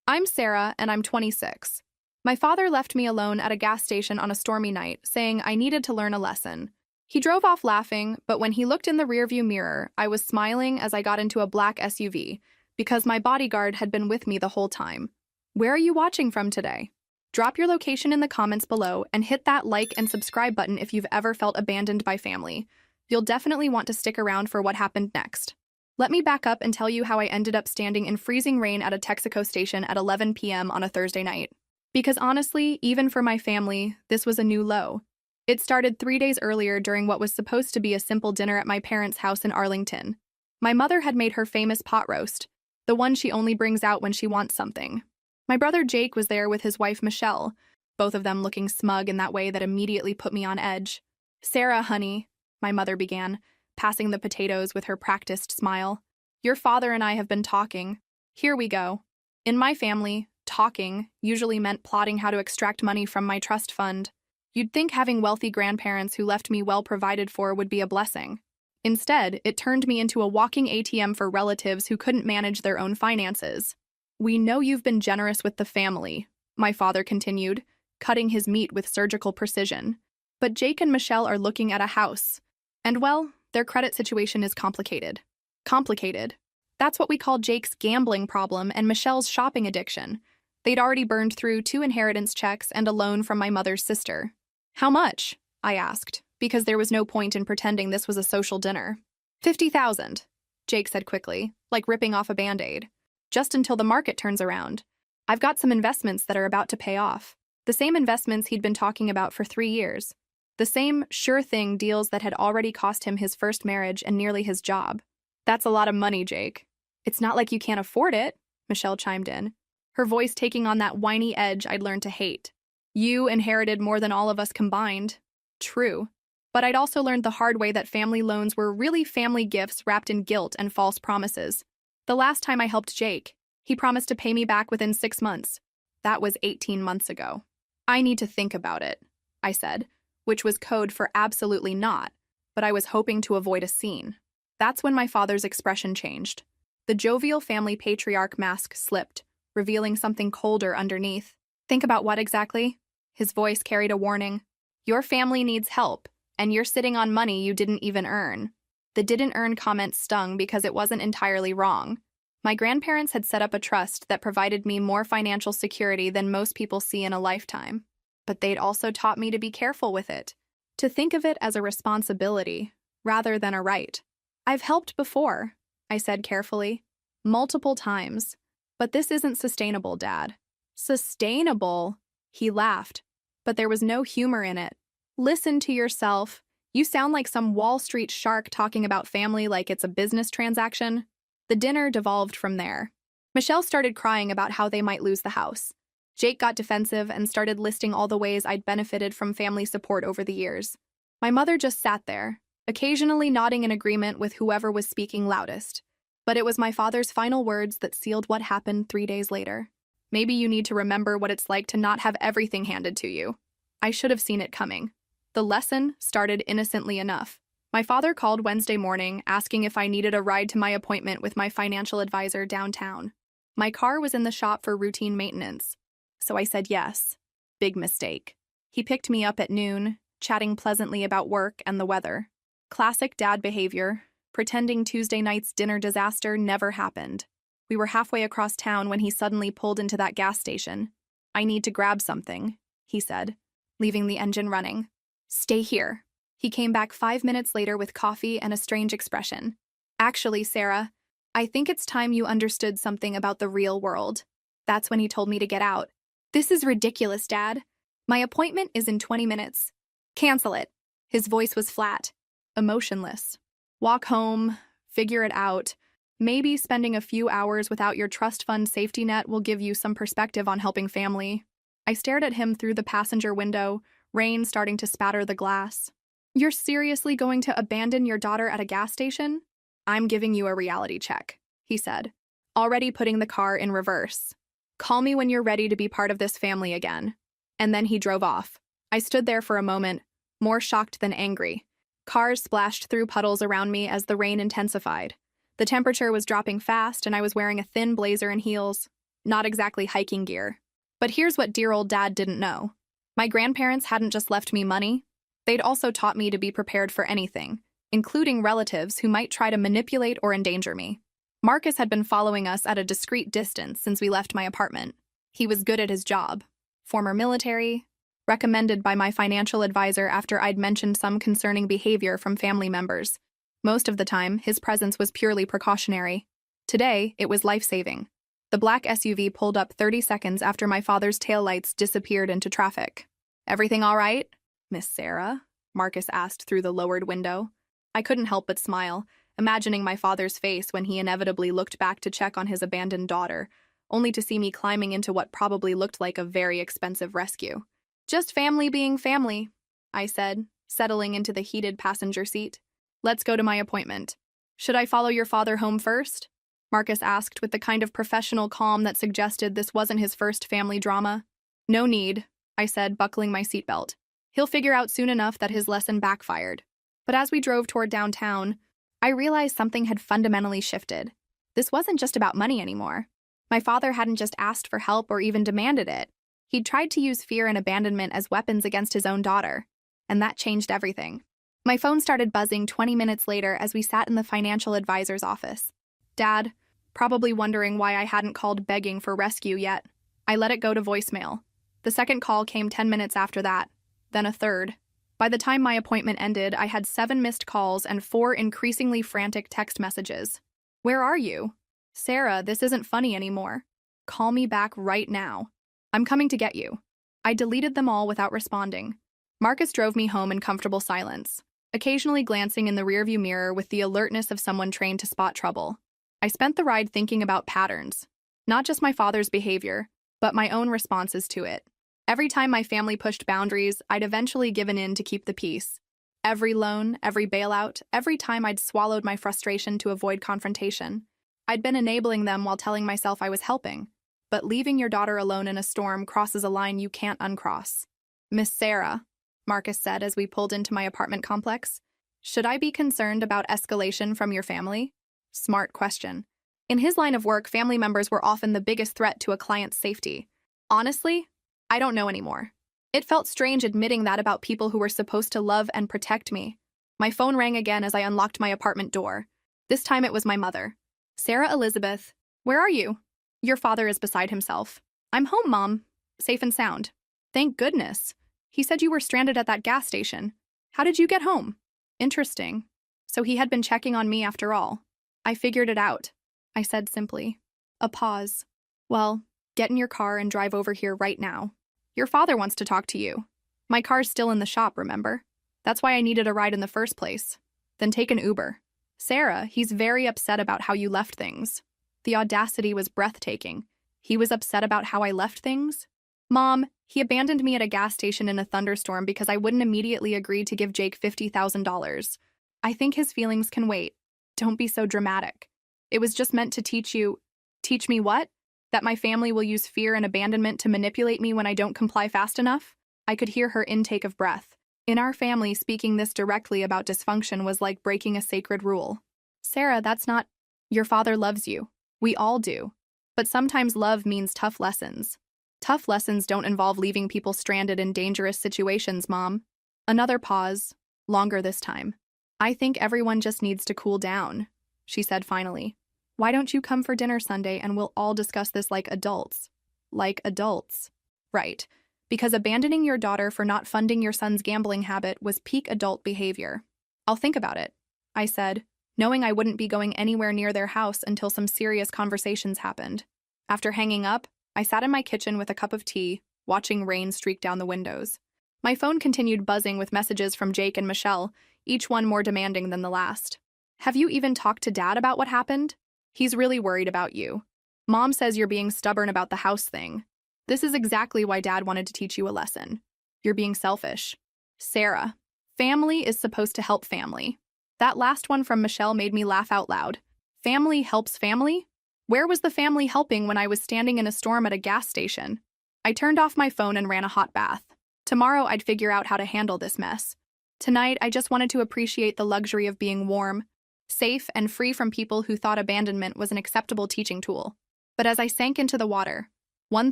I'm Sarah, and I'm 26. My father left me alone at a gas station on a stormy night, saying I needed to learn a lesson. He drove off laughing, but when he looked in the rearview mirror, I was smiling as I got into a black SUV, because my bodyguard had been with me the whole time. Where are you watching from today? Drop your location in the comments below and hit that like and subscribe button if you've ever felt abandoned by family. You'll definitely want to stick around for what happened next. Let me back up and tell you how I ended up standing in freezing rain at a Texaco station at 11 p.m. on a Thursday night. Because honestly, even for my family, this was a new low. It started 3 days earlier during what was supposed to be a simple dinner at my parents' house in Arlington. My mother had made her famous pot roast, the one she only brings out when she wants something. My brother Jake was there with his wife Michelle, both of them looking smug in that way that immediately put me on edge. "Sarah, honey," my mother began, passing the potatoes with her practiced smile. "Your father and I have been talking. Here we go." In my family, talking usually meant plotting how to extract money from my trust fund. You'd think having wealthy grandparents who left me well provided for would be a blessing. Instead, it turned me into a walking ATM for relatives who couldn't manage their own finances. "We know you've been generous with the family," my father continued, cutting his meat with surgical precision. "But Jake and Michelle are looking at a house. And well, their credit situation is complicated." Complicated. That's what we call Jake's gambling problem and Michelle's shopping addiction. They'd already burned through 2 inheritance checks and a loan from my mother's sister. "How much?" I asked, because there was no point in pretending this was a social dinner. "50,000, Jake said quickly, like ripping off a Band-Aid. "Just until the market turns around. I've got some investments that are about to pay off." The same investments he'd been talking about for 3 years. The same sure-thing deals that had already cost him his first marriage and nearly his job. "That's a lot of money, Jake." "It's not like you can't afford it," Michelle chimed in, her voice taking on that whiny edge I'd learned to hate. "You inherited more than all of us combined." True. But I'd also learned the hard way that family loans were really family gifts wrapped in guilt and false promises. The last time I helped Jake, he promised to pay me back within 6 months. That was 18 months ago. "I need to think about it," I said, which was code for absolutely not, but I was hoping to avoid a scene. That's when my father's expression changed. The jovial family patriarch mask slipped, revealing something colder underneath. "Think about what exactly?" His voice carried a warning. "Your family needs help, and you're sitting on money you didn't even earn." The "didn't earn" comment stung because it wasn't entirely wrong. My grandparents had set up a trust that provided me more financial security than most people see in a lifetime. But they'd also taught me to be careful with it, to think of it as a responsibility rather than a right. "I've helped before," I said carefully. "Multiple times. But this isn't sustainable, Dad." "Sustainable?" He laughed, but there was no humor in it. "Listen to yourself. You sound like some Wall Street shark talking about family like it's a business transaction." The dinner devolved from there. Michelle started crying about how they might lose the house. Jake got defensive and started listing all the ways I'd benefited from family support over the years. My mother just sat there, occasionally nodding in agreement with whoever was speaking loudest. But it was my father's final words that sealed what happened 3 days later. "Maybe you need to remember what it's like to not have everything handed to you." I should have seen it coming. The lesson started innocently enough. My father called Wednesday morning, asking if I needed a ride to my appointment with my financial advisor downtown. My car was in the shop for routine maintenance, so I said yes. Big mistake. He picked me up at noon, chatting pleasantly about work and the weather. Classic dad behavior, pretending Tuesday night's dinner disaster never happened. We were halfway across town when he suddenly pulled into that gas station. "I need to grab something," he said, leaving the engine running. "Stay here." He came back 5 minutes later with coffee and a strange expression. "Actually, Sarah, I think it's time you understood something about the real world." That's when he told me to get out. "This is ridiculous, Dad. My appointment is in 20 minutes. Cancel it." His voice was flat, emotionless. "Walk home, figure it out. Maybe spending a few hours without your trust fund safety net will give you some perspective on helping family." I stared at him through the passenger window, rain starting to spatter the glass. "You're seriously going to abandon your daughter at a gas station?" "I'm giving you a reality check," he said, already putting the car in reverse. "Call me when you're ready to be part of this family again." And then he drove off. I stood there for a moment, more shocked than angry. Cars splashed through puddles around me as the rain intensified. The temperature was dropping fast, and I was wearing a thin blazer and heels. Not exactly hiking gear. But here's what dear old dad didn't know. My grandparents hadn't just left me money, they'd also taught me to be prepared for anything, including relatives who might try to manipulate or endanger me. Marcus had been following us at a discreet distance since we left my apartment. He was good at his job. Former military, recommended by my financial advisor after I'd mentioned some concerning behavior from family members. Most of the time, his presence was purely precautionary. Today, it was life-saving. The black SUV pulled up 30 seconds after my father's taillights disappeared into traffic. "Everything all right, Miss Sarah?" Marcus asked through the lowered window. I couldn't help but smile, imagining my father's face when he inevitably looked back to check on his abandoned daughter, only to see me climbing into what probably looked like a very expensive rescue. "Just family being family," I said, settling into the heated passenger seat. "Let's go to my appointment." "Should I follow your father home first?" Marcus asked with the kind of professional calm that suggested this wasn't his first family drama. "No need," I said, buckling my seatbelt. "He'll figure out soon enough that his lesson backfired." But as we drove toward downtown, I realized something had fundamentally shifted. This wasn't just about money anymore. My father hadn't just asked for help or even demanded it. He'd tried to use fear and abandonment as weapons against his own daughter, and that changed everything. My phone started buzzing 20 minutes later as we sat in the financial advisor's office. Dad, probably wondering why I hadn't called begging for rescue yet. I let it go to voicemail. The second call came 10 minutes after that, then a third. By the time my appointment ended, I had 7 missed calls and 4 increasingly frantic text messages. "Where are you? Sarah, this isn't funny anymore. Call me back right now. I'm coming to get you." I deleted them all without responding. Marcus drove me home in comfortable silence, occasionally glancing in the rearview mirror with the alertness of someone trained to spot trouble. I spent the ride thinking about patterns, not just my father's behavior, but my own responses to it. Every time my family pushed boundaries, I'd eventually given in to keep the peace. Every loan, every bailout, every time I'd swallowed my frustration to avoid confrontation. I'd been enabling them while telling myself I was helping. But leaving your daughter alone in a storm crosses a line you can't uncross. "Miss Sarah," Marcus said as we pulled into my apartment complex, "should I be concerned about escalation from your family?" Smart question. In his line of work, family members were often the biggest threat to a client's safety. Honestly, I don't know anymore. It felt strange admitting that about people who were supposed to love and protect me. My phone rang again as I unlocked my apartment door. This time it was my mother. "Sarah Elizabeth, where are you?" "Your father is beside himself." "I'm home, Mom. Safe and sound." "Thank goodness. He said you were stranded at that gas station. How did you get home?" "Interesting. So he had been checking on me after all." "I figured it out," I said simply. A pause. "Well, get in your car and drive over here right now. Your father wants to talk to you. My car's still in the shop, remember? That's why I needed a ride in the first place. Then take an Uber." "Sarah, he's very upset about how you left things." The audacity was breathtaking. He was upset about how I left things? "Mom, he abandoned me at a gas station in a thunderstorm because I wouldn't immediately agree to give Jake $50,000. I think his feelings can wait. Don't be so dramatic. It was just meant to teach you." "Teach me what? That my family will use fear and abandonment to manipulate me when I don't comply fast enough?" I could hear her intake of breath. In our family, speaking this directly about dysfunction was like breaking a sacred rule. "Sarah, that's not— Your father loves you. We all do. But sometimes love means tough lessons. Tough lessons don't involve leaving people stranded in dangerous situations, Mom." Another pause, longer this time. "I think everyone just needs to cool down," she said finally. "Why don't you come for dinner Sunday and we'll all discuss this like adults?" Like adults. Right. Because abandoning your daughter for not funding your son's gambling habit was peak adult behavior. "I'll think about it," I said, knowing I wouldn't be going anywhere near their house until some serious conversations happened. After hanging up, I sat in my kitchen with a cup of tea, watching rain streak down the windows. My phone continued buzzing with messages from Jake and Michelle, each one more demanding than the last. "Have you even talked to Dad about what happened? He's really worried about you. Mom says you're being stubborn about the house thing. This is exactly why Dad wanted to teach you a lesson. You're being selfish." "Sarah, family is supposed to help family." That last one from Michelle made me laugh out loud. Family helps family? Where was the family helping when I was standing in a storm at a gas station? I turned off my phone and ran a hot bath. Tomorrow I'd figure out how to handle this mess. Tonight I just wanted to appreciate the luxury of being warm, safe, and free from people who thought abandonment was an acceptable teaching tool. But as I sank into the water, one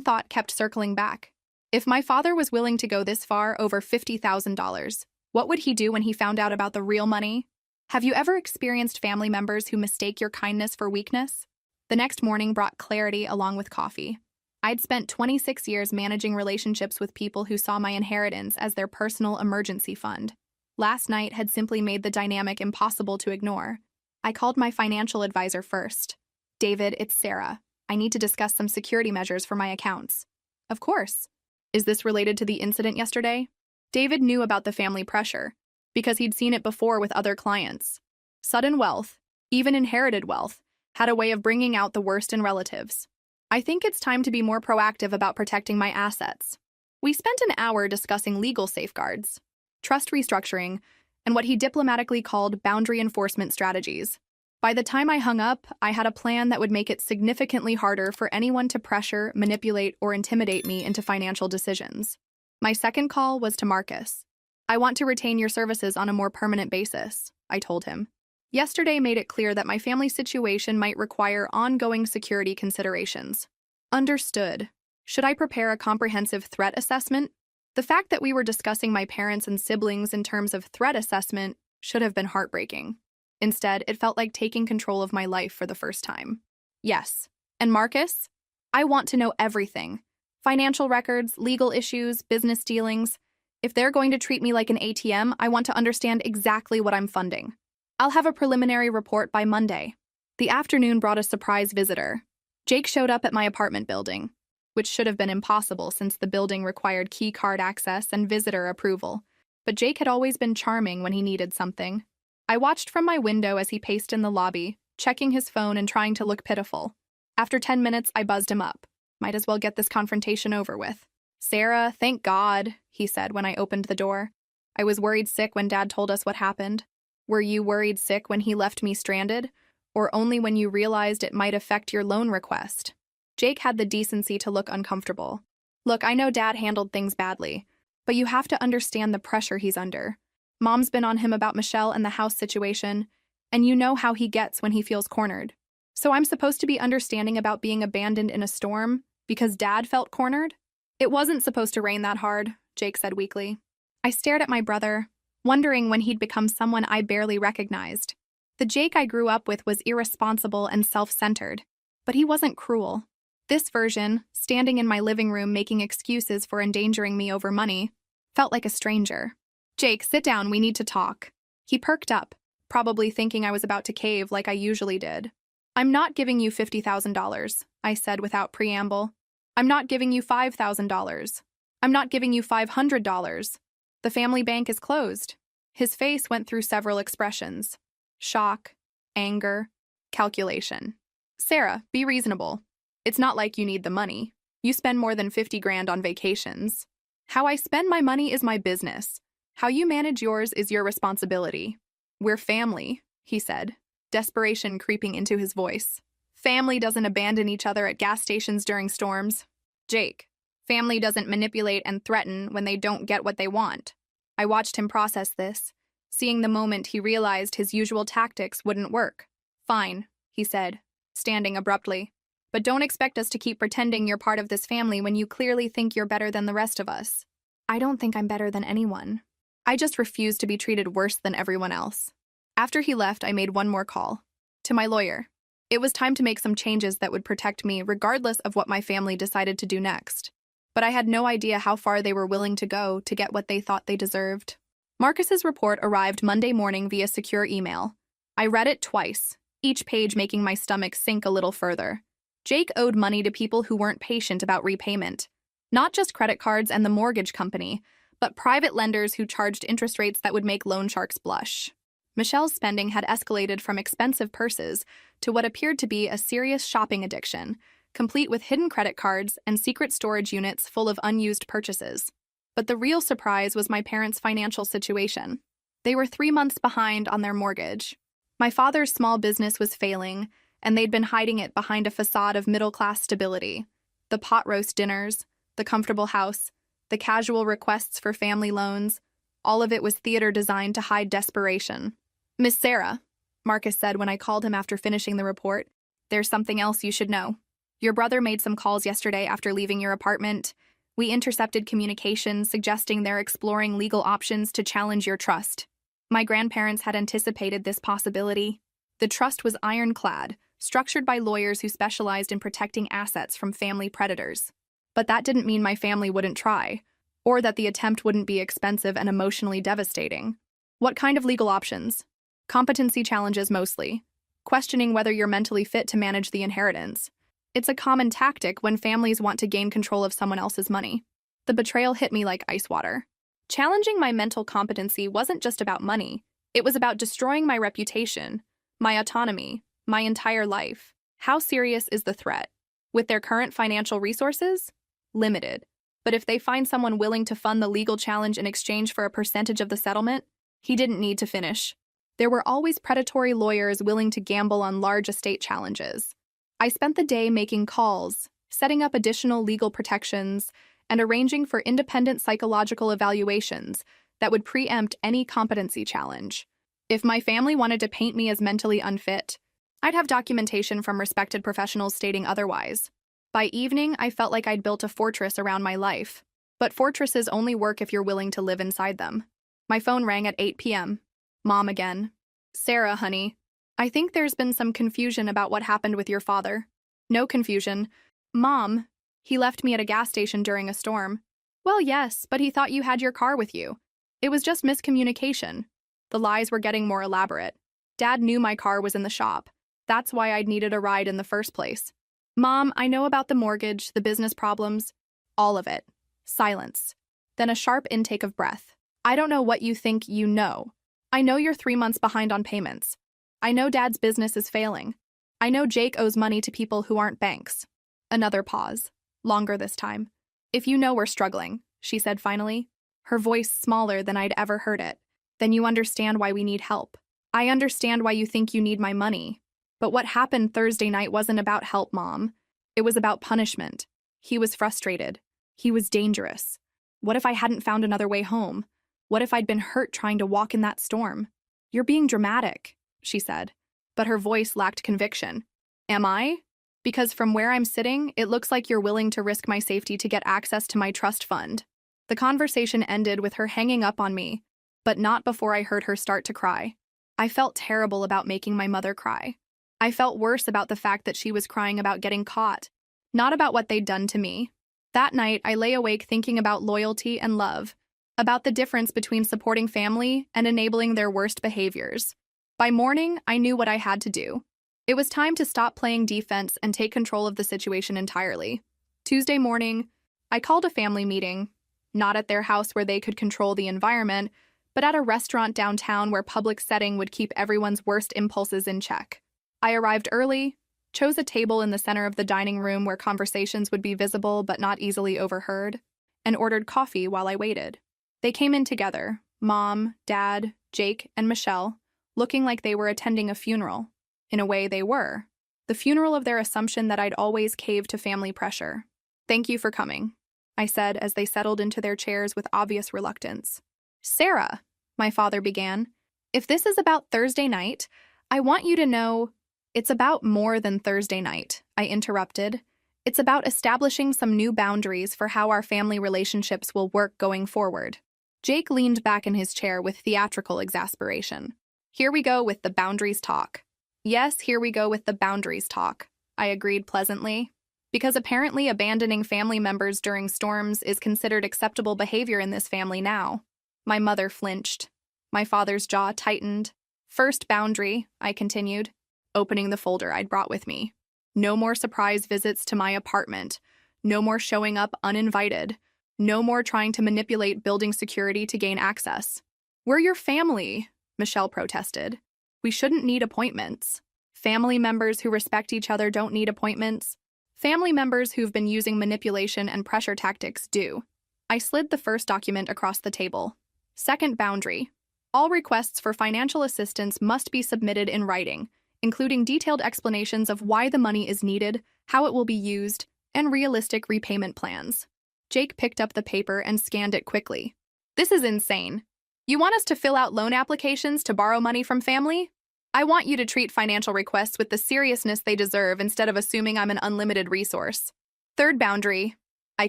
thought kept circling back. If my father was willing to go this far, over $50,000, what would he do when he found out about the real money? Have you ever experienced family members who mistake your kindness for weakness? The next morning brought clarity along with coffee. I'd spent 26 years managing relationships with people who saw my inheritance as their personal emergency fund. Last night had simply made the dynamic impossible to ignore. I called my financial advisor first. "David, it's Sarah. I need to discuss some security measures for my accounts." "Of course." "Is this related to the incident yesterday?" David knew about the family pressure, because he'd seen it before with other clients. Sudden wealth, even inherited wealth, had a way of bringing out the worst in relatives. "I think it's time to be more proactive about protecting my assets." We spent an hour discussing legal safeguards, trust restructuring, and what he diplomatically called boundary enforcement strategies. By the time I hung up, I had a plan that would make it significantly harder for anyone to pressure, manipulate, or intimidate me into financial decisions. My second call was to Marcus. "I want to retain your services on a more permanent basis," I told him. Yesterday made it clear that my family situation might require ongoing security considerations. "Understood. Should I prepare a comprehensive threat assessment?" The fact that we were discussing my parents and siblings in terms of threat assessment should have been heartbreaking. Instead, it felt like taking control of my life for the first time. "Yes. And Marcus? I want to know everything. Financial records, legal issues, business dealings. If they're going to treat me like an ATM, I want to understand exactly what I'm funding. I'll have a preliminary report by Monday." The afternoon brought a surprise visitor. Jake showed up at my apartment building, which should have been impossible since the building required key card access and visitor approval. But Jake had always been charming when he needed something. I watched from my window as he paced in the lobby, checking his phone and trying to look pitiful. After 10 minutes, I buzzed him up. Might as well get this confrontation over with. "Sarah, thank God," he said when I opened the door. "I was worried sick when Dad told us what happened." "Were you worried sick when he left me stranded? Or only when you realized it might affect your loan request?" Jake had the decency to look uncomfortable. "Look, I know Dad handled things badly, but you have to understand the pressure he's under. Mom's been on him about Michelle and the house situation, and you know how he gets when he feels cornered. So I'm supposed to be understanding about being abandoned in a storm because Dad felt cornered?" "It wasn't supposed to rain that hard," Jake said weakly. I stared at my brother, wondering when he'd become someone I barely recognized. The Jake I grew up with was irresponsible and self-centered, but he wasn't cruel. This version, standing in my living room making excuses for endangering me over money, felt like a stranger. "Jake, sit down, we need to talk." He perked up, probably thinking I was about to cave like I usually did. "I'm not giving you $50,000, I said without preamble. "I'm not giving you $5,000. I'm not giving you $500. The family bank is closed." His face went through several expressions. Shock, anger, calculation. "Sarah, be reasonable. It's not like you need the money. You spend more than 50 grand on vacations. How I spend my money is my business. How you manage yours is your responsibility. We're family," he said, desperation creeping into his voice. "Family doesn't abandon each other at gas stations during storms. Jake, family doesn't manipulate and threaten when they don't get what they want." I watched him process this, seeing the moment he realized his usual tactics wouldn't work. "Fine," he said, standing abruptly. "But don't expect us to keep pretending you're part of this family when you clearly think you're better than the rest of us." "I don't think I'm better than anyone. I just refuse to be treated worse than everyone else." After he left, I made one more call. To my lawyer. It was time to make some changes that would protect me regardless of what my family decided to do next. But I had no idea how far they were willing to go to get what they thought they deserved. Marcus's report arrived Monday morning via secure email. I read it twice, each page making my stomach sink a little further. Jake owed money to people who weren't patient about repayment. Not just credit cards and the mortgage company, but private lenders who charged interest rates that would make loan sharks blush. Michelle's spending had escalated from expensive purses to what appeared to be a serious shopping addiction, complete with hidden credit cards and secret storage units full of unused purchases. But the real surprise was my parents' financial situation. They were 3 months behind on their mortgage. My father's small business was failing, and they'd been hiding it behind a facade of middle-class stability. The pot roast dinners, the comfortable house, the casual requests for family loans, all of it was theater designed to hide desperation. "Miss Sarah," Marcus said when I called him after finishing the report, "there's something else you should know." Your brother made some calls yesterday after leaving your apartment. We intercepted communications suggesting they're exploring legal options to challenge your trust. My grandparents had anticipated this possibility. The trust was ironclad, structured by lawyers who specialized in protecting assets from family predators. But that didn't mean my family wouldn't try, or that the attempt wouldn't be expensive and emotionally devastating. What kind of legal options? Competency challenges mostly, questioning whether you're mentally fit to manage the inheritance. It's a common tactic when families want to gain control of someone else's money. The betrayal hit me like ice water. Challenging my mental competency wasn't just about money. It was about destroying my reputation, my autonomy, my entire life. How serious is the threat? With their current financial resources? Limited. But if they find someone willing to fund the legal challenge in exchange for a percentage of the settlement, he didn't need to finish. There were always predatory lawyers willing to gamble on large estate challenges. I spent the day making calls, setting up additional legal protections, and arranging for independent psychological evaluations that would preempt any competency challenge. If my family wanted to paint me as mentally unfit, I'd have documentation from respected professionals stating otherwise. By evening, I felt like I'd built a fortress around my life. But fortresses only work if you're willing to live inside them. My phone rang at 8 p.m. Mom again. Sarah, honey. I think there's been some confusion about what happened with your father. No confusion. Mom, he left me at a gas station during a storm. Well, yes, but he thought you had your car with you. It was just miscommunication. The lies were getting more elaborate. Dad knew my car was in the shop. That's why I'd needed a ride in the first place. Mom, I know about the mortgage, the business problems. All of it. Silence. Then a sharp intake of breath. I don't know what you think you know. I know you're 3 months behind on payments. I know Dad's business is failing. I know Jake owes money to people who aren't banks. Another pause. Longer this time. If you know we're struggling, she said finally, her voice smaller than I'd ever heard it, then you understand why we need help. I understand why you think you need my money. But what happened Thursday night wasn't about help, Mom. It was about punishment. He was frustrated. He was dangerous. What if I hadn't found another way home? What if I'd been hurt trying to walk in that storm? You're being dramatic, she said, but her voice lacked conviction. Am I? Because from where I'm sitting, it looks like you're willing to risk my safety to get access to my trust fund. The conversation ended with her hanging up on me, but not before I heard her start to cry. I felt terrible about making my mother cry. I felt worse about the fact that she was crying about getting caught, not about what they'd done to me. That night, I lay awake thinking about loyalty and love, about the difference between supporting family and enabling their worst behaviors. By morning, I knew what I had to do. It was time to stop playing defense and take control of the situation entirely. Tuesday morning, I called a family meeting, not at their house where they could control the environment, but at a restaurant downtown where public setting would keep everyone's worst impulses in check. I arrived early, chose a table in the center of the dining room where conversations would be visible but not easily overheard, and ordered coffee while I waited. They came in together, Mom, Dad, Jake, and Michelle, looking like they were attending a funeral. In a way, they were. The funeral of their assumption that I'd always caved to family pressure. Thank you for coming, I said as they settled into their chairs with obvious reluctance. Sarah, my father began, if this is about Thursday night, I want you to know it's about more than Thursday night, I interrupted. It's about establishing some new boundaries for how our family relationships will work going forward. Jake leaned back in his chair with theatrical exasperation. Here we go with the boundaries talk. Yes, here we go with the boundaries talk, I agreed pleasantly. Because apparently abandoning family members during storms is considered acceptable behavior in this family now. My mother flinched. My father's jaw tightened. First boundary, I continued, opening the folder I'd brought with me. No more surprise visits to my apartment. No more showing up uninvited. No more trying to manipulate building security to gain access. We're your family, Michelle protested. We shouldn't need appointments. Family members who respect each other don't need appointments. Family members who've been using manipulation and pressure tactics do. I slid the first document across the table. Second boundary. All requests for financial assistance must be submitted in writing, including detailed explanations of why the money is needed, how it will be used, and realistic repayment plans. Jake picked up the paper and scanned it quickly. This is insane. You want us to fill out loan applications to borrow money from family? I want you to treat financial requests with the seriousness they deserve instead of assuming I'm an unlimited resource. Third boundary, I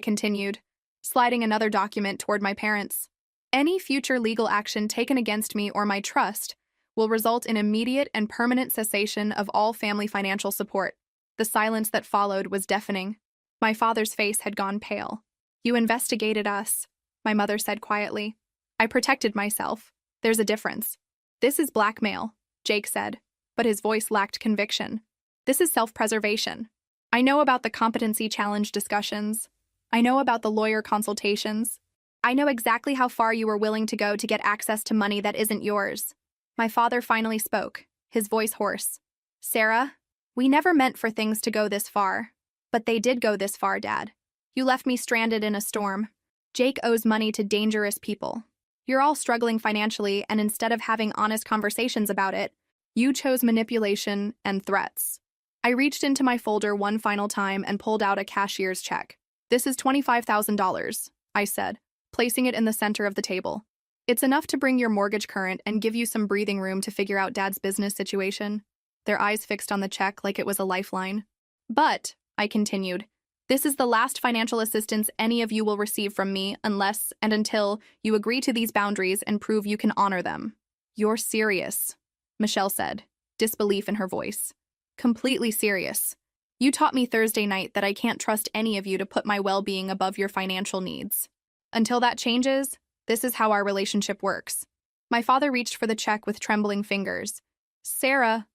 continued, sliding another document toward my parents. Any future legal action taken against me or my trust will result in immediate and permanent cessation of all family financial support. The silence that followed was deafening. My father's face had gone pale. You investigated us, my mother said quietly. I protected myself. There's a difference. This is blackmail, Jake said, but his voice lacked conviction. This is self-preservation. I know about the competency challenge discussions. I know about the lawyer consultations. I know exactly how far you were willing to go to get access to money that isn't yours. My father finally spoke, his voice hoarse. Sarah, we never meant for things to go this far. But they did go this far, Dad. You left me stranded in a storm. Jake owes money to dangerous people. You're all struggling financially, and instead of having honest conversations about it, you chose manipulation and threats. I reached into my folder one final time and pulled out a cashier's check. This is $25,000, I said, placing it in the center of the table. It's enough to bring your mortgage current and give you some breathing room to figure out Dad's business situation. Their eyes fixed on the check like it was a lifeline. But, I continued, this is the last financial assistance any of you will receive from me unless and until you agree to these boundaries and prove you can honor them. You're serious, Michelle said, disbelief in her voice. Completely serious. You taught me Thursday night that I can't trust any of you to put my well-being above your financial needs. Until that changes, this is how our relationship works. My father reached for the check with trembling fingers. Sarah,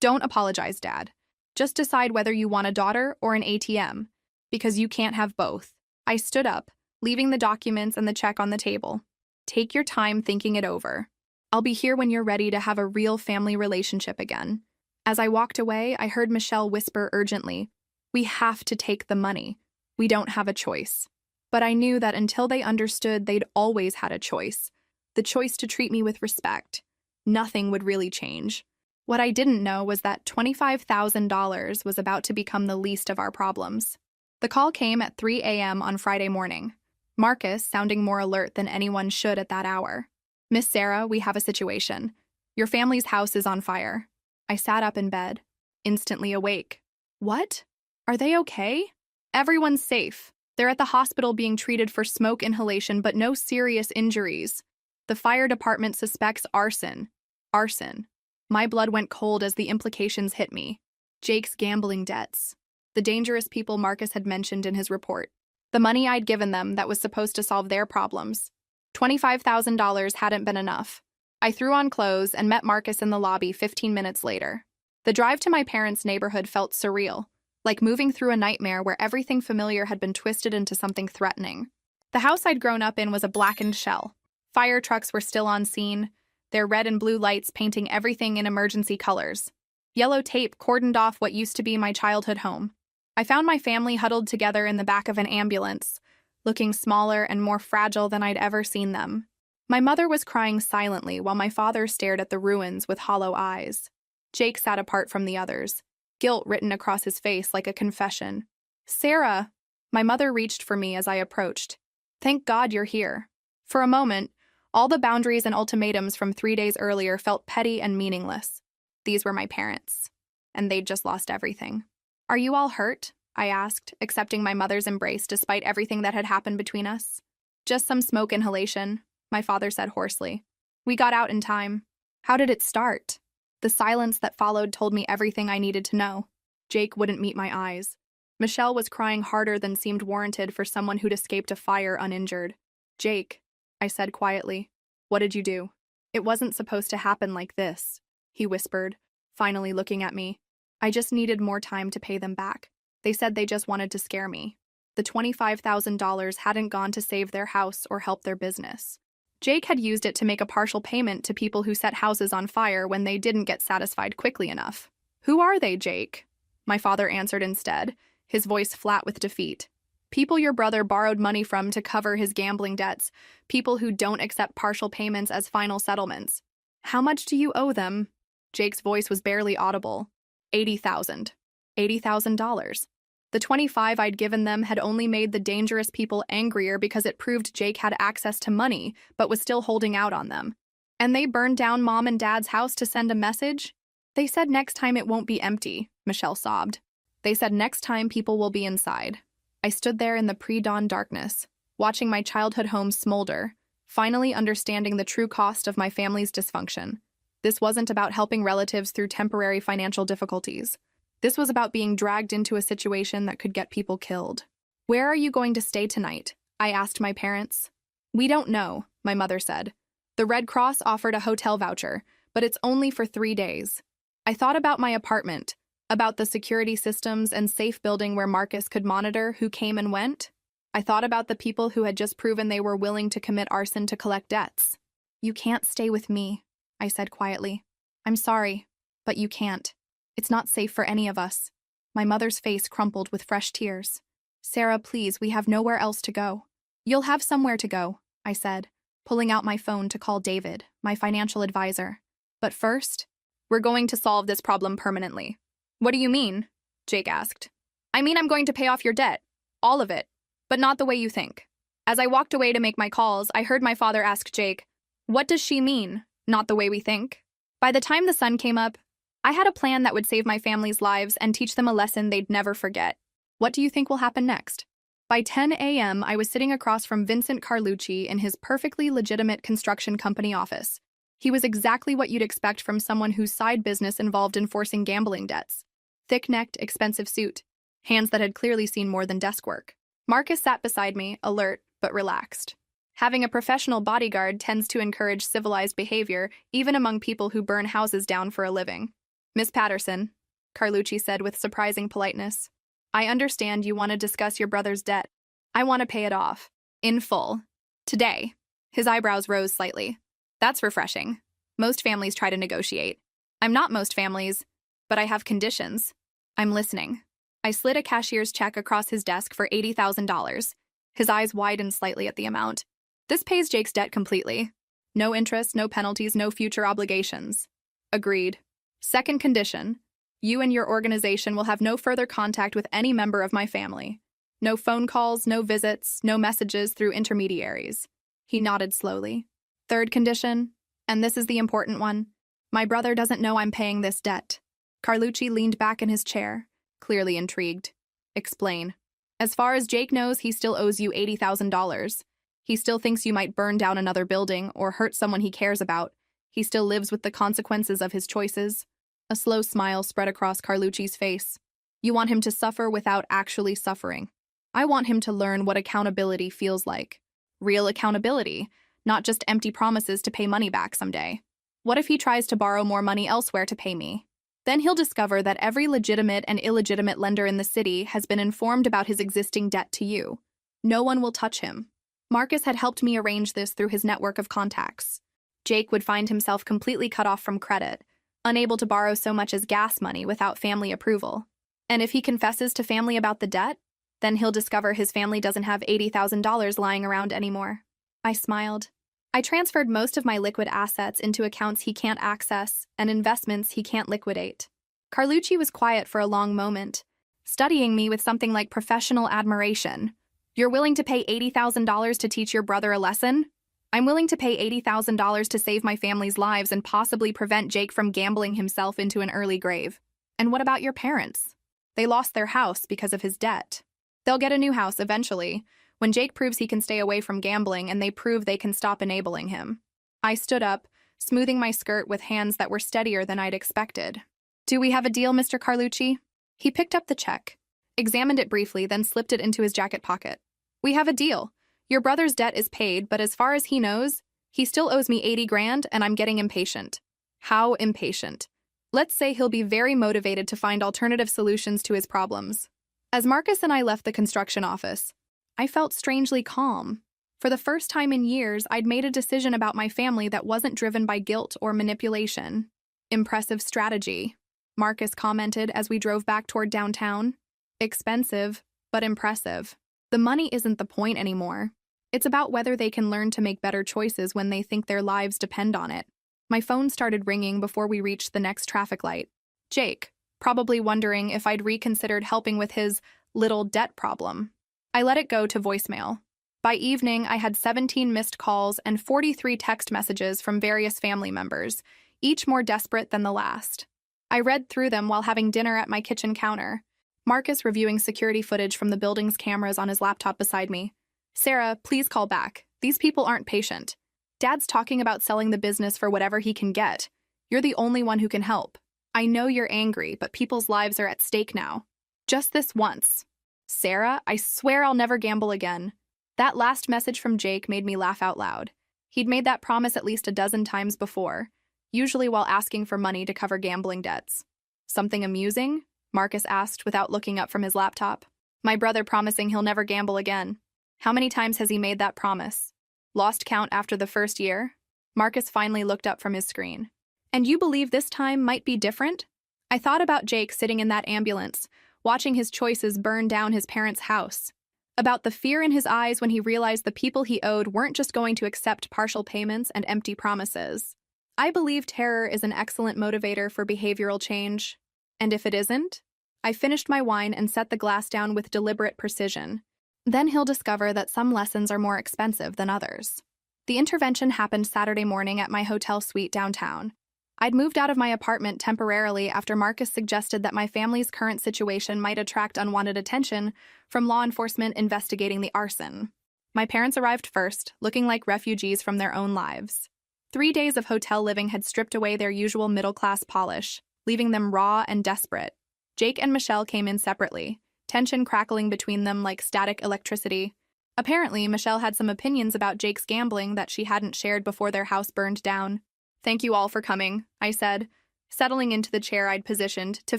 don't apologize, Dad. Just decide whether you want a daughter or an ATM, because you can't have both. I stood up, leaving the documents and the check on the table. Take your time thinking it over. I'll be here when you're ready to have a real family relationship again. As I walked away, I heard Michelle whisper urgently, we have to take the money. We don't have a choice. But I knew that until they understood they'd always had a choice, the choice to treat me with respect, nothing would really change. What I didn't know was that $25,000 was about to become the least of our problems. The call came at 3 a.m. on Friday morning, Marcus sounding more alert than anyone should at that hour. Miss Sarah, we have a situation. Your family's house is on fire. I sat up in bed, instantly awake. What? Are they okay? Everyone's safe. They're at the hospital being treated for smoke inhalation, but no serious injuries. The fire department suspects arson. Arson. My blood went cold as the implications hit me. Jake's gambling debts. The dangerous people Marcus had mentioned in his report. The money I'd given them that was supposed to solve their problems. $25,000 hadn't been enough. I threw on clothes and met Marcus in the lobby 15 minutes later. The drive to my parents' neighborhood felt surreal, like moving through a nightmare where everything familiar had been twisted into something threatening. The house I'd grown up in was a blackened shell. Fire trucks were still on scene, their red and blue lights painting everything in emergency colors. Yellow tape cordoned off what used to be my childhood home. I found my family huddled together in the back of an ambulance, looking smaller and more fragile than I'd ever seen them. My mother was crying silently while my father stared at the ruins with hollow eyes. Jake sat apart from the others, guilt written across his face like a confession. Sarah! My mother reached for me as I approached. Thank God you're here. For a moment, all the boundaries and ultimatums from 3 days earlier felt petty and meaningless. These were my parents, and they'd just lost everything. Are you all hurt? I asked, accepting my mother's embrace despite everything that had happened between us. Just some smoke inhalation, my father said hoarsely. We got out in time. How did it start? The silence that followed told me everything I needed to know. Jake wouldn't meet my eyes. Michelle was crying harder than seemed warranted for someone who'd escaped a fire uninjured. Jake, I said quietly, what did you do? It wasn't supposed to happen like this, he whispered, finally looking at me. I just needed more time to pay them back. They said they just wanted to scare me. The $25,000 hadn't gone to save their house or help their business. Jake had used it to make a partial payment to people who set houses on fire when they didn't get satisfied quickly enough. Who are they, Jake? My father answered instead, his voice flat with defeat. People your brother borrowed money from to cover his gambling debts, people who don't accept partial payments as final settlements. How much do you owe them? Jake's voice was barely audible. $80,000. $80,000. The 25 I'd given them had only made the dangerous people angrier because it proved Jake had access to money, but was still holding out on them. And they burned down Mom and Dad's house to send a message? They said next time it won't be empty, Michelle sobbed. They said next time people will be inside. I stood there in the pre-dawn darkness, watching my childhood home smolder, finally understanding the true cost of my family's dysfunction. This wasn't about helping relatives through temporary financial difficulties. This was about being dragged into a situation that could get people killed. "Where are you going to stay tonight?" I asked my parents. "We don't know," my mother said. "The Red Cross offered a hotel voucher, but it's only for 3 days." I thought about my apartment, about the security systems and safe building where Marcus could monitor who came and went. I thought about the people who had just proven they were willing to commit arson to collect debts. "You can't stay with me," I said quietly. "I'm sorry, but you can't. It's not safe for any of us." My mother's face crumpled with fresh tears. "Sarah, please, we have nowhere else to go." "You'll have somewhere to go," I said, pulling out my phone to call David, my financial advisor. "But first, we're going to solve this problem permanently." "What do you mean?" Jake asked. "I mean I'm going to pay off your debt. All of it. But not the way you think." As I walked away to make my calls, I heard my father ask Jake, "What does she mean, not the way we think?" By the time the sun came up, I had a plan that would save my family's lives and teach them a lesson they'd never forget. What do you think will happen next? By 10 a.m., I was sitting across from Vincent Carlucci in his perfectly legitimate construction company office. He was exactly what you'd expect from someone whose side business involved enforcing gambling debts. Thick-necked, expensive suit, hands that had clearly seen more than desk work. Marcus sat beside me, alert but relaxed. Having a professional bodyguard tends to encourage civilized behavior, even among people who burn houses down for a living. "Miss Patterson," Carlucci said with surprising politeness, "I understand you want to discuss your brother's debt. I want to pay it off. In full. Today." His eyebrows rose slightly. "That's refreshing. Most families try to negotiate. I'm not most families, but I have conditions." "I'm listening." I slid a cashier's check across his desk for $80,000. His eyes widened slightly at the amount. "This pays Jake's debt completely. No interest, no penalties, no future obligations." "Agreed." "Second condition. You and your organization will have no further contact with any member of my family. No phone calls, no visits, no messages through intermediaries." He nodded slowly. "Third condition, and this is the important one. My brother doesn't know I'm paying this debt." Carlucci leaned back in his chair, clearly intrigued. "Explain." "As far as Jake knows, he still owes you $80,000. He still thinks you might burn down another building or hurt someone he cares about. He still lives with the consequences of his choices." A slow smile spread across Carlucci's face. "You want him to suffer without actually suffering. I want him to learn what accountability feels like. Real accountability, not just empty promises to pay money back someday. What if he tries to borrow more money elsewhere to pay me? Then he'll discover that every legitimate and illegitimate lender in the city has been informed about his existing debt to you. No one will touch him." Marcus had helped me arrange this through his network of contacts. Jake would find himself completely cut off from credit, unable to borrow so much as gas money without family approval. And if he confesses to family about the debt, then he'll discover his family doesn't have $80,000 lying around anymore. I smiled. I transferred most of my liquid assets into accounts he can't access and investments he can't liquidate. Carlucci was quiet for a long moment, studying me with something like professional admiration. "You're willing to pay $80,000 to teach your brother a lesson?" "I'm willing to pay $80,000 to save my family's lives and possibly prevent Jake from gambling himself into an early grave." "And what about your parents? They lost their house because of his debt. They'll get a new house eventually, when Jake proves he can stay away from gambling and they prove they can stop enabling him." I stood up, smoothing my skirt with hands that were steadier than I'd expected. "Do we have a deal, Mr. Carlucci?" He picked up the check, examined it briefly, then slipped it into his jacket pocket. "We have a deal. Your brother's debt is paid, but as far as he knows, he still owes me 80 grand and I'm getting impatient." "How impatient?" "Let's say he'll be very motivated to find alternative solutions to his problems." As Marcus and I left the construction office, I felt strangely calm. For the first time in years, I'd made a decision about my family that wasn't driven by guilt or manipulation. "Impressive strategy," Marcus commented as we drove back toward downtown. "Expensive, but impressive. The money isn't the point anymore. It's about whether they can learn to make better choices when they think their lives depend on it." My phone started ringing before we reached the next traffic light. Jake, probably wondering if I'd reconsidered helping with his little debt problem. I let it go to voicemail. By evening, I had 17 missed calls and 43 text messages from various family members, each more desperate than the last. I read through them while having dinner at my kitchen counter. Marcus reviewing security footage from the building's cameras on his laptop beside me. Sarah, please call back. These people aren't patient. Dad's talking about selling the business for whatever he can get. You're the only one who can help. I know you're angry, but people's lives are at stake now. Just this once. Sarah, I swear I'll never gamble again. That last message from Jake made me laugh out loud. He'd made that promise at least a dozen times before, usually while asking for money to cover gambling debts. Something amusing? Marcus asked without looking up from his laptop. My brother promising he'll never gamble again. How many times has he made that promise? Lost count after the first year? Marcus finally looked up from his screen. And you believe this time might be different? I thought about Jake sitting in that ambulance, watching his choices burn down his parents' house. About the fear in his eyes when he realized the people he owed weren't just going to accept partial payments and empty promises. I believe terror is an excellent motivator for behavioral change. And if it isn't? I finished my wine and set the glass down with deliberate precision. Then he'll discover that some lessons are more expensive than others. The intervention happened Saturday morning at my hotel suite downtown. I'd moved out of my apartment temporarily after Marcus suggested that my family's current situation might attract unwanted attention from law enforcement investigating the arson. My parents arrived first, looking like refugees from their own lives. 3 days of hotel living had stripped away their usual middle-class polish, leaving them raw and desperate. Jake and Michelle came in separately, tension crackling between them like static electricity. Apparently, Michelle had some opinions about Jake's gambling that she hadn't shared before their house burned down. Thank you all for coming, I said, settling into the chair I'd positioned to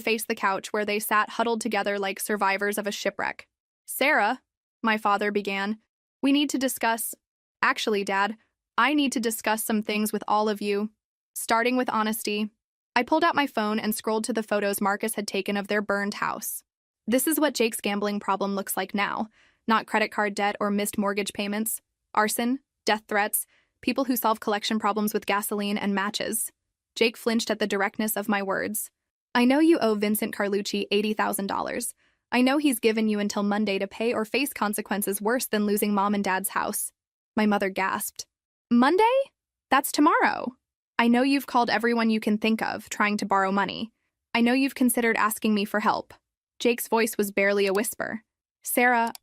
face the couch where they sat huddled together like survivors of a shipwreck. Sarah, my father began, we need to discuss... Actually, Dad, I need to discuss some things with all of you, starting with honesty. I pulled out my phone and scrolled to the photos Marcus had taken of their burned house. This is what Jake's gambling problem looks like now, not credit card debt or missed mortgage payments, arson, death threats, people who solve collection problems with gasoline and matches. Jake flinched at the directness of my words. I know you owe Vincent Carlucci $80,000. I know he's given you until Monday to pay or face consequences worse than losing Mom and Dad's house. My mother gasped. Monday? That's tomorrow. I know you've called everyone you can think of, trying to borrow money. I know you've considered asking me for help. Jake's voice was barely a whisper. Sarah,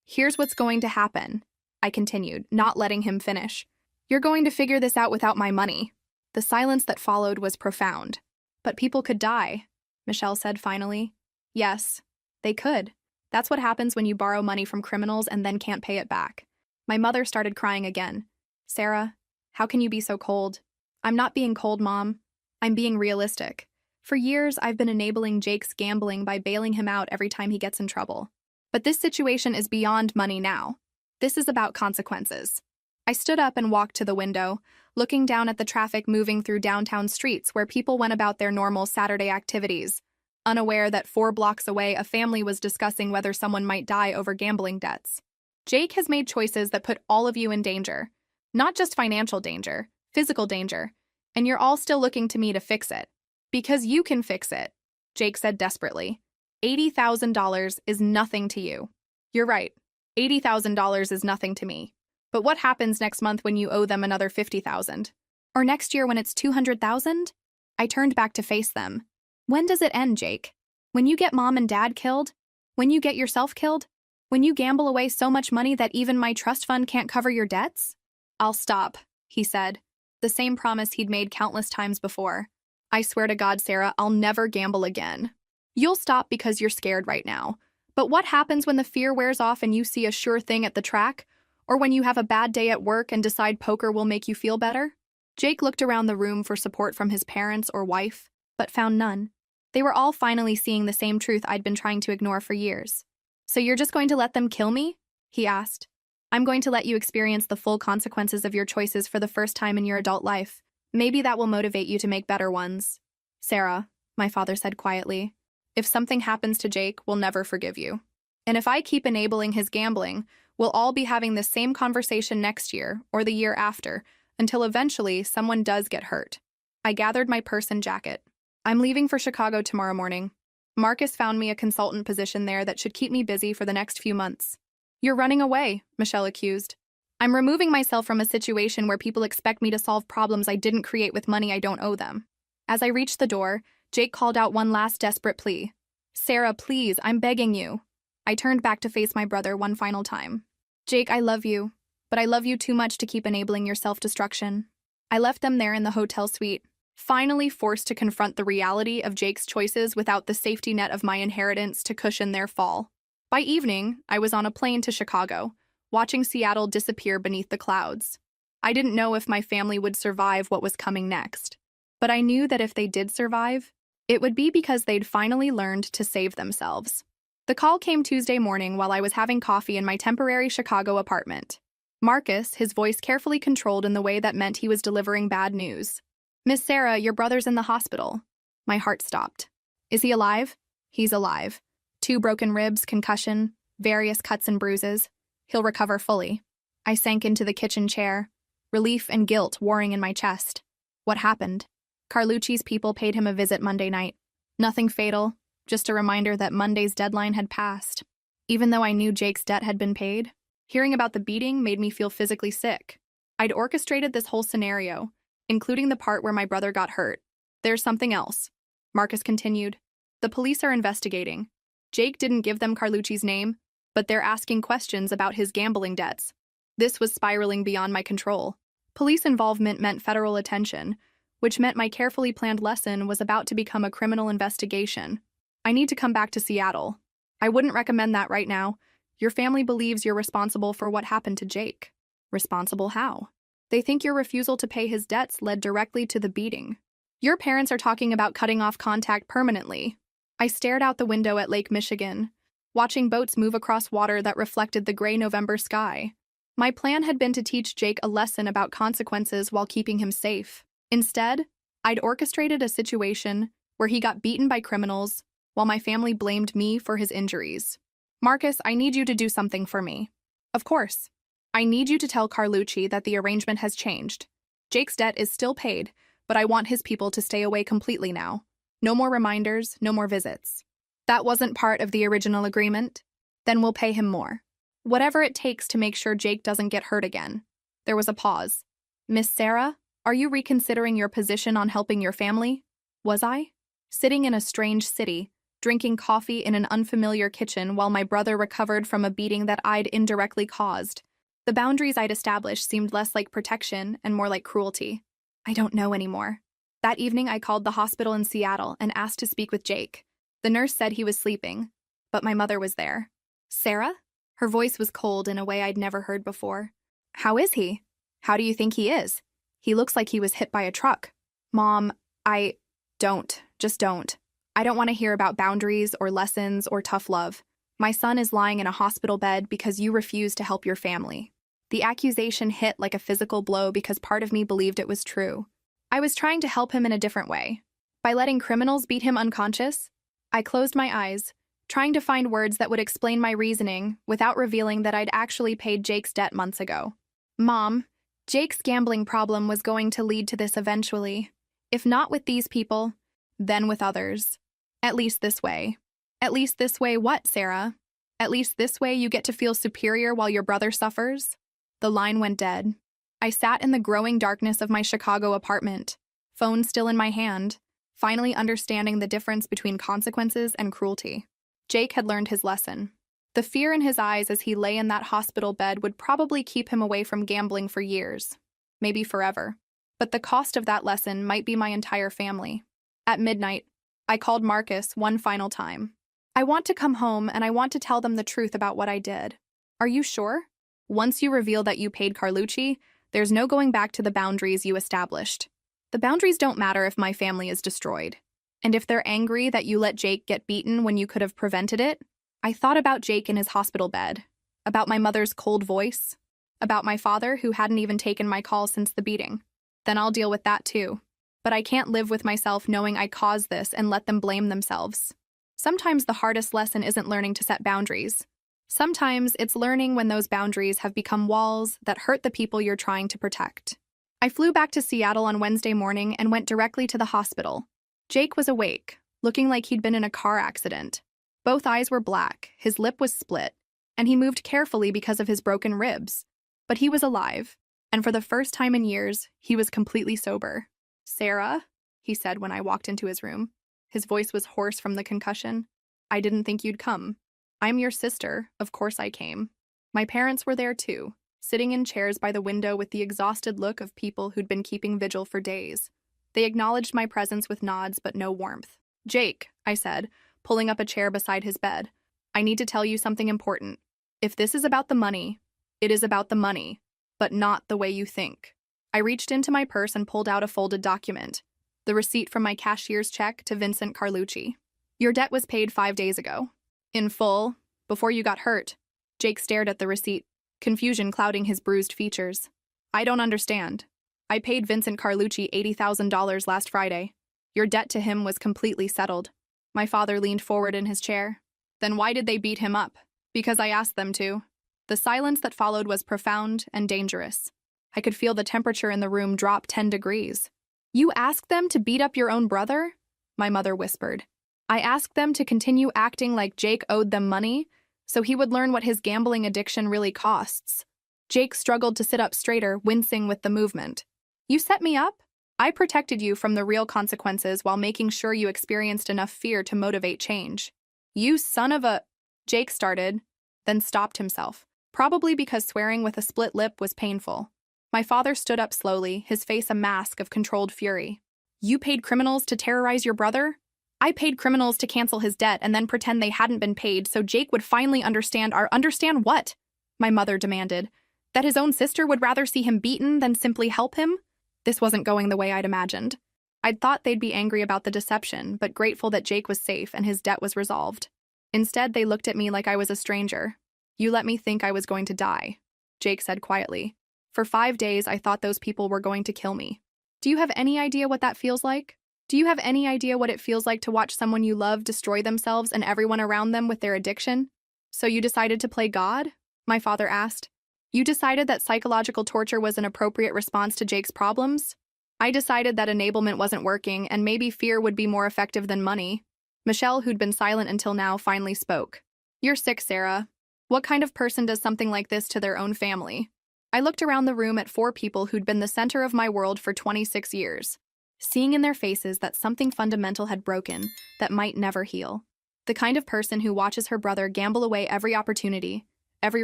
here's what's going to happen, I continued, not letting him finish. You're going to figure this out without my money. The silence that followed was profound. But people could die, Michelle said finally. Yes, they could. That's what happens when you borrow money from criminals and then can't pay it back. My mother started crying again. Sarah, how can you be so cold? I'm not being cold, Mom. I'm being realistic. For years, I've been enabling Jake's gambling by bailing him out every time he gets in trouble. But this situation is beyond money now. This is about consequences. I stood up and walked to the window, looking down at the traffic moving through downtown streets where people went about their normal Saturday activities, unaware that 4 blocks away a family was discussing whether someone might die over gambling debts. Jake has made choices that put all of you in danger. Not just financial danger, physical danger. And you're all still looking to me to fix it. Because you can fix it, Jake said desperately. $80,000 is nothing to you. You're right. $80,000 is nothing to me. But what happens next month when you owe them another $50,000? Or next year when it's $200,000? I turned back to face them. When does it end, Jake? When you get Mom and Dad killed? When you get yourself killed? When you gamble away so much money that even my trust fund can't cover your debts? I'll stop, he said. The same promise he'd made countless times before. I swear to God, Sarah, I'll never gamble again. You'll stop because you're scared right now. But what happens when the fear wears off and you see a sure thing at the track? Or when you have a bad day at work and decide poker will make you feel better? Jake looked around the room for support from his parents or wife, but found none. They were all finally seeing the same truth I'd been trying to ignore for years. So you're just going to let them kill me? He asked. I'm going to let you experience the full consequences of your choices for the first time in your adult life. Maybe that will motivate you to make better ones. Sarah, my father said quietly, if something happens to Jake, we'll never forgive you. And if I keep enabling his gambling, we'll all be having this same conversation next year or the year after, until eventually someone does get hurt. I gathered my purse and jacket. I'm leaving for Chicago tomorrow morning. Marcus found me a consultant position there that should keep me busy for the next few months. You're running away, Michelle accused. I'm removing myself from a situation where people expect me to solve problems I didn't create with money I don't owe them. As I reached the door, Jake called out one last desperate plea. Sarah, please, I'm begging you. I turned back to face my brother one final time. Jake, I love you, but I love you too much to keep enabling your self-destruction. I left them there in the hotel suite, finally forced to confront the reality of Jake's choices without the safety net of my inheritance to cushion their fall. By evening, I was on a plane to Chicago, watching Seattle disappear beneath the clouds. I didn't know if my family would survive what was coming next, but I knew that if they did survive, it would be because they'd finally learned to save themselves. The call came Tuesday morning while I was having coffee in my temporary Chicago apartment. Marcus, his voice carefully controlled in the way that meant he was delivering bad news. Miss Sarah, your brother's in the hospital. My heart stopped. Is he alive? He's alive. 2 broken ribs, concussion, various cuts and bruises. He'll recover fully. I sank into the kitchen chair, relief and guilt warring in my chest. What happened? Carlucci's people paid him a visit Monday night. Nothing fatal, just a reminder that Monday's deadline had passed. Even though I knew Jake's debt had been paid, hearing about the beating made me feel physically sick. I'd orchestrated this whole scenario, including the part where my brother got hurt. There's something else, Marcus continued. The police are investigating. Jake didn't give them Carlucci's name, but they're asking questions about his gambling debts. This was spiraling beyond my control. Police involvement meant federal attention, which meant my carefully planned lesson was about to become a criminal investigation. I need to come back to Seattle. I wouldn't recommend that right now. Your family believes you're responsible for what happened to Jake. Responsible how? They think your refusal to pay his debts led directly to the beating. Your parents are talking about cutting off contact permanently. I stared out the window at Lake Michigan, watching boats move across water that reflected the gray November sky. My plan had been to teach Jake a lesson about consequences while keeping him safe. Instead, I'd orchestrated a situation where he got beaten by criminals while my family blamed me for his injuries. Marcus, I need you to do something for me. Of course. I need you to tell Carlucci that the arrangement has changed. Jake's debt is still paid, but I want his people to stay away completely now. No more reminders, no more visits. That wasn't part of the original agreement? Then we'll pay him more. Whatever it takes to make sure Jake doesn't get hurt again. There was a pause. Miss Sarah, are you reconsidering your position on helping your family? Was I? Sitting in a strange city, drinking coffee in an unfamiliar kitchen while my brother recovered from a beating that I'd indirectly caused. The boundaries I'd established seemed less like protection and more like cruelty. I don't know anymore. That evening, I called the hospital in Seattle and asked to speak with Jake. The nurse said he was sleeping, but my mother was there. Sarah? Her voice was cold in a way I'd never heard before. How is he? How do you think he is? He looks like he was hit by a truck. Mom, just don't. I don't want to hear about boundaries or lessons or tough love. My son is lying in a hospital bed because you refused to help your family. The accusation hit like a physical blow because part of me believed it was true. I was trying to help him in a different way. By letting criminals beat him unconscious, I closed my eyes, trying to find words that would explain my reasoning without revealing that I'd actually paid Jake's debt months ago. Mom, Jake's gambling problem was going to lead to this eventually. If not with these people, then with others. At least this way. At least this way what, Sarah? At least this way you get to feel superior while your brother suffers? The line went dead. I sat in the growing darkness of my Chicago apartment, phone still in my hand, finally understanding the difference between consequences and cruelty. Jake had learned his lesson. The fear in his eyes as he lay in that hospital bed would probably keep him away from gambling for years, maybe forever. But the cost of that lesson might be my entire family. At midnight, I called Marcus one final time. I want to come home and I want to tell them the truth about what I did. Are you sure? Once you reveal that you paid Carlucci, there's no going back to the boundaries you established. The boundaries don't matter if my family is destroyed. And if they're angry that you let Jake get beaten when you could have prevented it, I thought about Jake in his hospital bed, about my mother's cold voice, about my father who hadn't even taken my call since the beating. Then I'll deal with that too. But I can't live with myself knowing I caused this and let them blame themselves. Sometimes the hardest lesson isn't learning to set boundaries. Sometimes it's learning when those boundaries have become walls that hurt the people you're trying to protect. I flew back to Seattle on Wednesday morning and went directly to the hospital. Jake was awake, looking like he'd been in a car accident. Both eyes were black, his lip was split, and he moved carefully because of his broken ribs. But he was alive, and for the first time in years, he was completely sober. "Sarah," he said when I walked into his room. His voice was hoarse from the concussion. "I didn't think you'd come. I'm your sister, of course I came." My parents were there too, sitting in chairs by the window with the exhausted look of people who'd been keeping vigil for days. They acknowledged my presence with nods but no warmth. "Jake," I said, pulling up a chair beside his bed, "I need to tell you something important. If this is about the money, it is about the money, but not the way you think." I reached into my purse and pulled out a folded document, the receipt from my cashier's check to Vincent Carlucci. "Your debt was paid 5 days ago. In full, before you got hurt." Jake stared at the receipt, confusion clouding his bruised features. "I don't understand. I paid Vincent Carlucci $80,000 last Friday. Your debt to him was completely settled." My father leaned forward in his chair. "Then why did they beat him up?" "Because I asked them to." The silence that followed was profound and dangerous. I could feel the temperature in the room drop 10 degrees. "You asked them to beat up your own brother?" my mother whispered. "I asked them to continue acting like Jake owed them money, so he would learn what his gambling addiction really costs." Jake struggled to sit up straighter, wincing with the movement. "You set me up? I protected you from the real consequences while making sure you experienced enough fear to motivate change." "You son of a—" Jake started, then stopped himself, probably because swearing with a split lip was painful. My father stood up slowly, his face a mask of controlled fury. "You paid criminals to terrorize your brother?" "I paid criminals to cancel his debt and then pretend they hadn't been paid so Jake would finally understand understand what?" my mother demanded. "That his own sister would rather see him beaten than simply help him?" This wasn't going the way I'd imagined. I'd thought they'd be angry about the deception, but grateful that Jake was safe and his debt was resolved. Instead, they looked at me like I was a stranger. "You let me think I was going to die," Jake said quietly. "For 5 days, I thought those people were going to kill me. Do you have any idea what that feels like? Do you have any idea what it feels like to watch someone you love destroy themselves and everyone around them with their addiction?" "So you decided to play God?" my father asked. "You decided that psychological torture was an appropriate response to Jake's problems?" "I decided that enablement wasn't working and maybe fear would be more effective than money." Michelle, who'd been silent until now, finally spoke. "You're sick, Sarah. What kind of person does something like this to their own family?" I looked around the room at 4 people who'd been the center of my world for 26 years, seeing in their faces that something fundamental had broken that might never heal. The kind of person who watches her brother gamble away every opportunity, every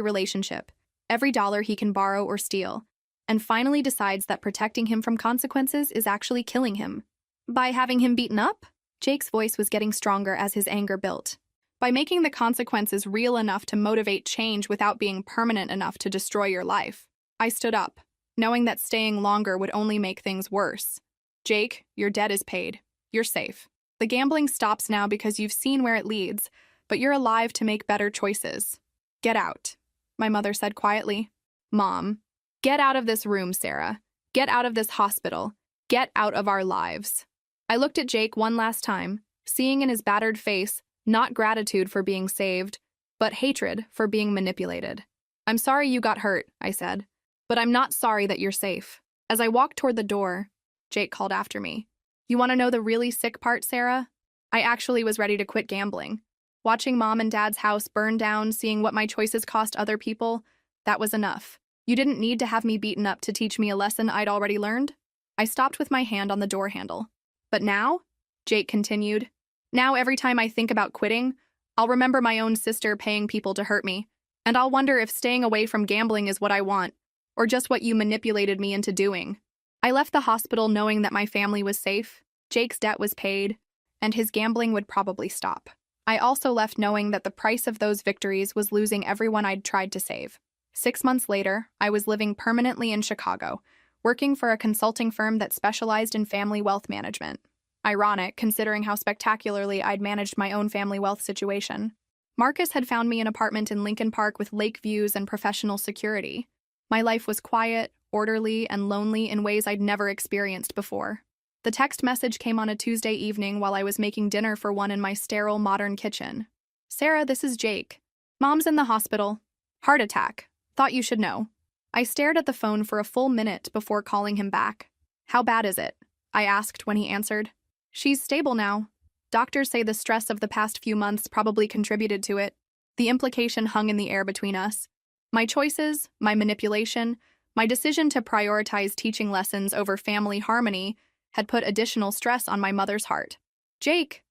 relationship, every dollar he can borrow or steal, and finally decides that protecting him from consequences is actually killing him. By having him beaten up? Jake's voice was getting stronger as his anger built. By making the consequences real enough to motivate change without being permanent enough to destroy your life. I stood up, knowing that staying longer would only make things worse. "Jake, your debt is paid. You're safe. The gambling stops now because you've seen where it leads, but you're alive to make better choices. Get out," my mother said quietly. "Mom, get out of this room, Sarah. Get out of this hospital. Get out of our lives." I looked at Jake one last time, seeing in his battered face not gratitude for being saved, but hatred for being manipulated. "I'm sorry you got hurt," I said, "but I'm not sorry that you're safe." As I walked toward the door, Jake called after me. "You want to know the really sick part, Sarah? I actually was ready to quit gambling. Watching Mom and Dad's house burn down, seeing what my choices cost other people, that was enough. You didn't need to have me beaten up to teach me a lesson I'd already learned." I stopped with my hand on the door handle. "But now," Jake continued, "now every time I think about quitting, I'll remember my own sister paying people to hurt me, and I'll wonder if staying away from gambling is what I want, or just what you manipulated me into doing." I left the hospital knowing that my family was safe, Jake's debt was paid, and his gambling would probably stop. I also left knowing that the price of those victories was losing everyone I'd tried to save. 6 months later, I was living permanently in Chicago, working for a consulting firm that specialized in family wealth management. Ironic, considering how spectacularly I'd managed my own family wealth situation. Marcus had found me an apartment in Lincoln Park with lake views and professional security. My life was quiet, orderly, and lonely in ways I'd never experienced before. The text message came on a Tuesday evening while I was making dinner for one in my sterile, modern kitchen. "Sarah, this is Jake. Mom's in the hospital. Heart attack. Thought you should know." I stared at the phone for a full minute before calling him back. "How bad is it?" I asked when he answered. "She's stable now. Doctors say the stress of the past few months probably contributed to it. The implication hung in the air between us. My choices, my manipulation, my decision to prioritize teaching lessons over family harmony had put additional stress on my mother's heart. Jake,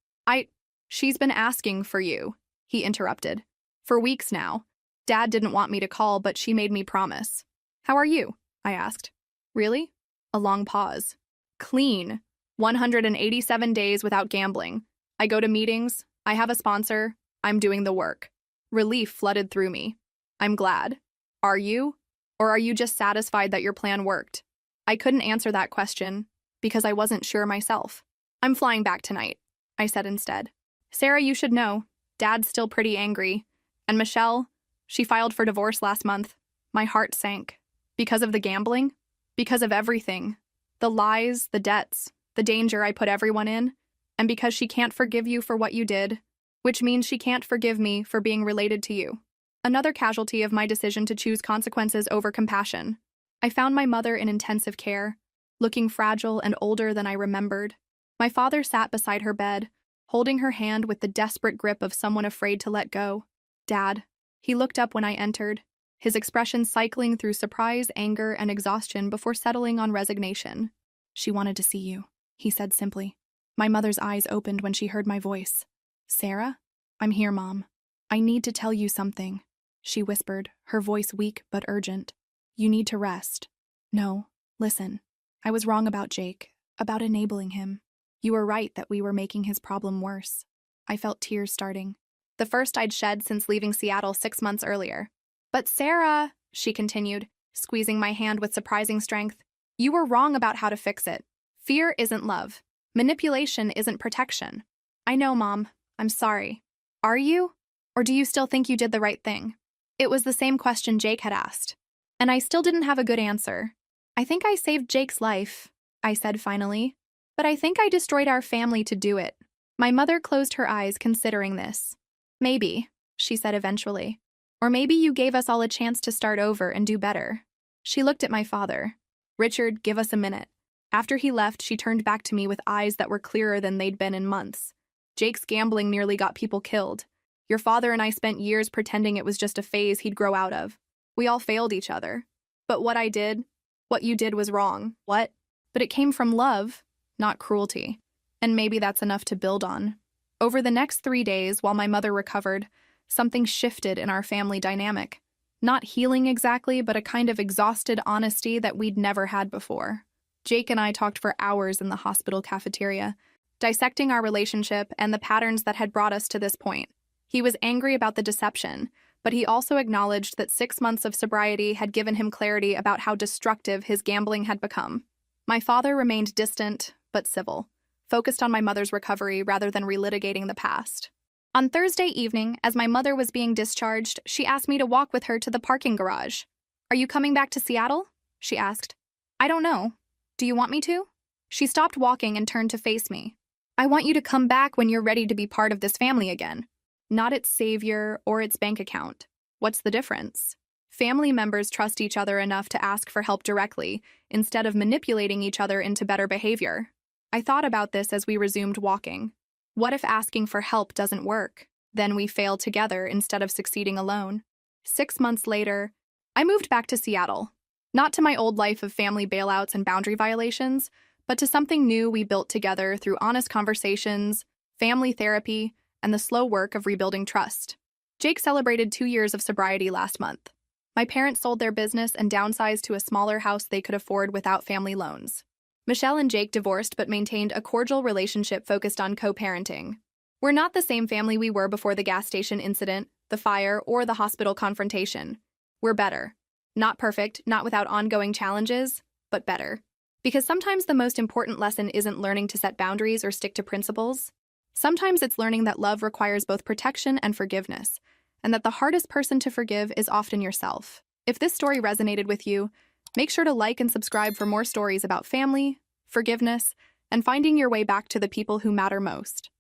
she's been asking for you, he interrupted. For weeks now. Dad didn't want me to call, but she made me promise. How are you? I asked. Really? A long pause. Clean. 187 days without gambling. I go to meetings. I have a sponsor. I'm doing the work. Relief flooded through me. I'm glad. Are you? Or are you just satisfied that your plan worked? I couldn't answer that question because I wasn't sure myself. I'm flying back tonight, I said instead. Sarah, you should know. Dad's still pretty angry. And Michelle, she filed for divorce last month. My heart sank. Because of the gambling? Because of everything. The lies, the debts, the danger I put everyone in. And because she can't forgive you for what you did, which means she can't forgive me for being related to you. Another casualty of my decision to choose consequences over compassion. I found my mother in intensive care, looking fragile and older than I remembered. My father sat beside her bed, holding her hand with the desperate grip of someone afraid to let go. Dad. He looked up when I entered, his expression cycling through surprise, anger, and exhaustion before settling on resignation. She wanted to see you, he said simply. My mother's eyes opened when she heard my voice. Sarah? I'm here, Mom. I need to tell you something, she whispered, her voice weak but urgent. You need to rest. No, listen. I was wrong about Jake, about enabling him. You were right that we were making his problem worse. I felt tears starting. The first I'd shed since leaving Seattle 6 months earlier. But Sarah, she continued, squeezing my hand with surprising strength, you were wrong about how to fix it. Fear isn't love. Manipulation isn't protection. I know, Mom. I'm sorry. Are you? Or do you still think you did the right thing? It was the same question Jake had asked. And I still didn't have a good answer. I think I saved Jake's life, I said finally. But I think I destroyed our family to do it. My mother closed her eyes considering this. Maybe, she said eventually. Or maybe you gave us all a chance to start over and do better. She looked at my father. Richard, give us a minute. After he left, she turned back to me with eyes that were clearer than they'd been in months. Jake's gambling nearly got people killed. Your father and I spent years pretending it was just a phase he'd grow out of. We all failed each other. But what you did was wrong. What? But it came from love, not cruelty. And maybe that's enough to build on. Over the next 3 days, while my mother recovered, something shifted in our family dynamic. Not healing exactly, but a kind of exhausted honesty that we'd never had before. Jake and I talked for hours in the hospital cafeteria, dissecting our relationship and the patterns that had brought us to this point. He was angry about the deception, but he also acknowledged that 6 months of sobriety had given him clarity about how destructive his gambling had become. My father remained distant, but civil, focused on my mother's recovery rather than relitigating the past. On Thursday evening, as my mother was being discharged, she asked me to walk with her to the parking garage. Are you coming back to Seattle? She asked. I don't know. Do you want me to? She stopped walking and turned to face me. I want you to come back when you're ready to be part of this family again. Not its savior or its bank account. What's the difference? Family members trust each other enough to ask for help directly, instead of manipulating each other into better behavior. I thought about this as we resumed walking. What if asking for help doesn't work? Then we fail together instead of succeeding alone. 6 months later, I moved back to Seattle. Not to my old life of family bailouts and boundary violations, but to something new we built together through honest conversations, family therapy, and the slow work of rebuilding trust. Jake celebrated 2 years of sobriety last month. My parents sold their business and downsized to a smaller house they could afford without family loans. Michelle and Jake divorced but maintained a cordial relationship focused on co-parenting. We're not the same family we were before the gas station incident, the fire, or the hospital confrontation. We're better. Not perfect, not without ongoing challenges, but better. Because sometimes the most important lesson isn't learning to set boundaries or stick to principles. Sometimes it's learning that love requires both protection and forgiveness, and that the hardest person to forgive is often yourself. If this story resonated with you, make sure to like and subscribe for more stories about family, forgiveness, and finding your way back to the people who matter most.